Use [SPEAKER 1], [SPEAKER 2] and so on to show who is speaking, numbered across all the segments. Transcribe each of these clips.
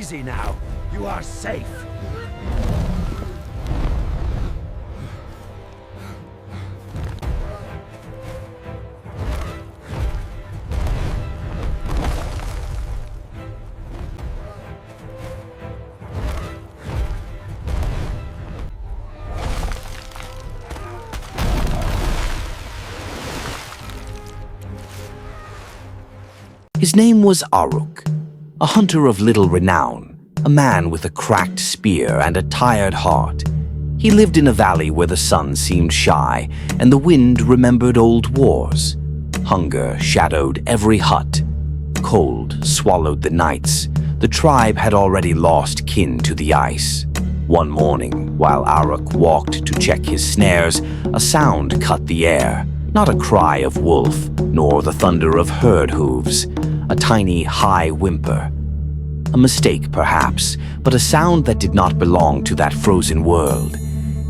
[SPEAKER 1] Easy now. You are safe.
[SPEAKER 2] His name was Aruk, a hunter of little renown, a man with a cracked spear and a tired heart. He lived in a valley where the sun seemed shy and the wind remembered old wars. Hunger shadowed every hut. Cold swallowed the nights. The tribe had already lost kin to the ice. One morning, while Aruk walked to check his snares, a sound cut the air. Not a cry of wolf, nor the thunder of herd hooves. A tiny, high whimper. A mistake, perhaps, but a sound that did not belong to that frozen world.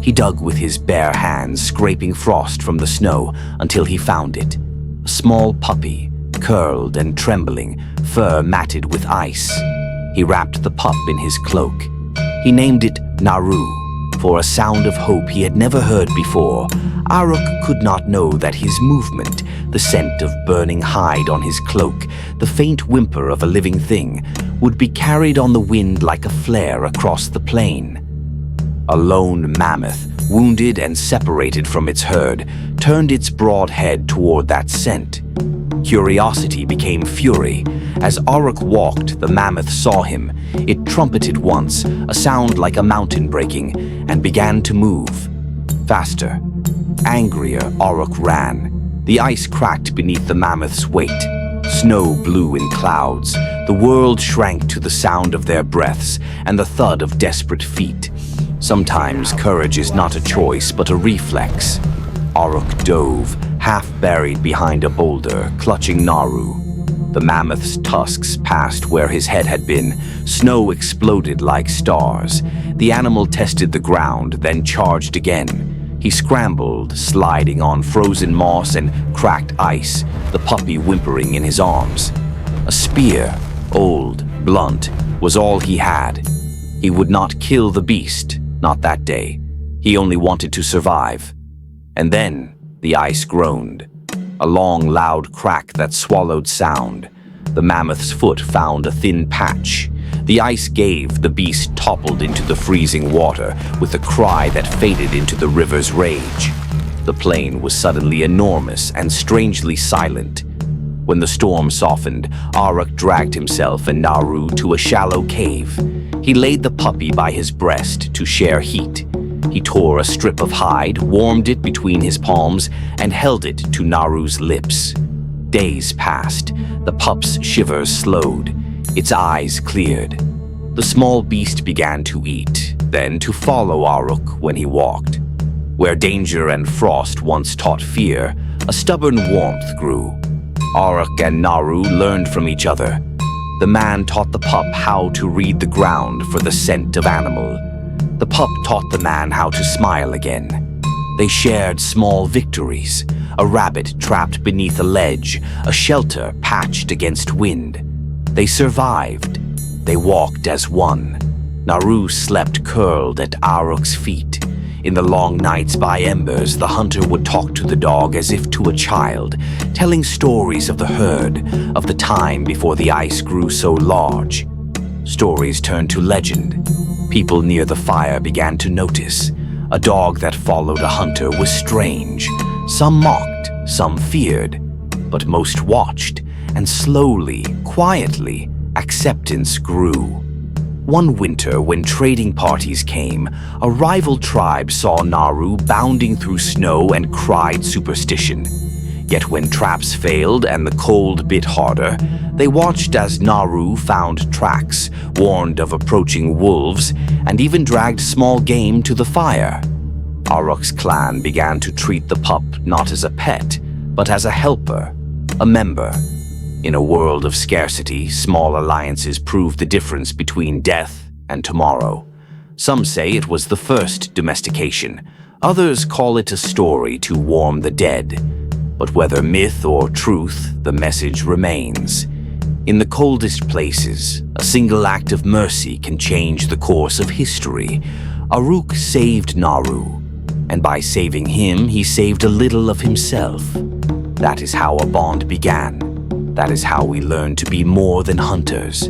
[SPEAKER 2] He dug with his bare hands, scraping frost from the snow until he found it. A small puppy, curled and trembling, fur matted with ice. He wrapped the pup in his cloak. He named it Naru, for a sound of hope he had never heard before. Aruk could not know that his movement, the scent of burning hide on his cloak, the faint whimper of a living thing, would be carried on the wind like a flare across the plain. A lone mammoth, wounded and separated from its herd, turned its broad head toward that scent. Curiosity became fury. As Aruk walked, the mammoth saw him. It trumpeted once, a sound like a mountain breaking, and began to move. Faster. Angrier, Aruk ran. The ice cracked beneath the mammoth's weight. Snow blew in clouds. The world shrank to the sound of their breaths and the thud of desperate feet. Sometimes courage is not a choice, but a reflex. Aruk dove, half buried behind a boulder, clutching Naru. The mammoth's tusks passed where his head had been. Snow exploded like stars. The animal tested the ground, then charged again. He scrambled, sliding on frozen moss and cracked ice, the puppy whimpering in his arms. A spear, old, blunt, was all he had. He would not kill the beast, not that day. He only wanted to survive. And then the ice groaned. A long, loud crack that swallowed sound. The mammoth's foot found a thin patch. The ice gave, the beast toppled into the freezing water with a cry that faded into the river's rage. The plain was suddenly enormous and strangely silent. When the storm softened, Aruk dragged himself and Naru to a shallow cave. He laid the puppy by his breast to share heat. He tore a strip of hide, warmed it between his palms, and held it to Naru's lips. Days passed. The pup's shivers slowed. Its eyes cleared. The small beast began to eat, then to follow Aruk when he walked. Where danger and frost once taught fear, a stubborn warmth grew. Aruk and Naru learned from each other. The man taught the pup how to read the ground for the scent of animal. The pup taught the man how to smile again. They shared small victories, a rabbit trapped beneath a ledge, a shelter patched against wind. They survived. They walked as one. Naru slept curled at Aruk's feet. In the long nights by embers, the hunter would talk to the dog as if to a child, telling stories of the herd, of the time before the ice grew so large. Stories turned to legend. People near the fire began to notice. A dog that followed a hunter was strange. Some mocked, some feared, but most watched, and slowly, quietly, acceptance grew. One winter, when trading parties came, a rival tribe saw Naru bounding through snow and cried superstition. Yet when traps failed and the cold bit harder, they watched as Naru found tracks, warned of approaching wolves, and even dragged small game to the fire. Aruk's clan began to treat the pup not as a pet, but as a helper, a member. In a world of scarcity, small alliances proved the difference between death and tomorrow. Some say it was the first domestication. Others call it a story to warm the dead. But whether myth or truth, the message remains. In the coldest places, a single act of mercy can change the course of history. Aruk saved Naru, and by saving him, he saved a little of himself. That is how a bond began. That is how we learn to be more than hunters.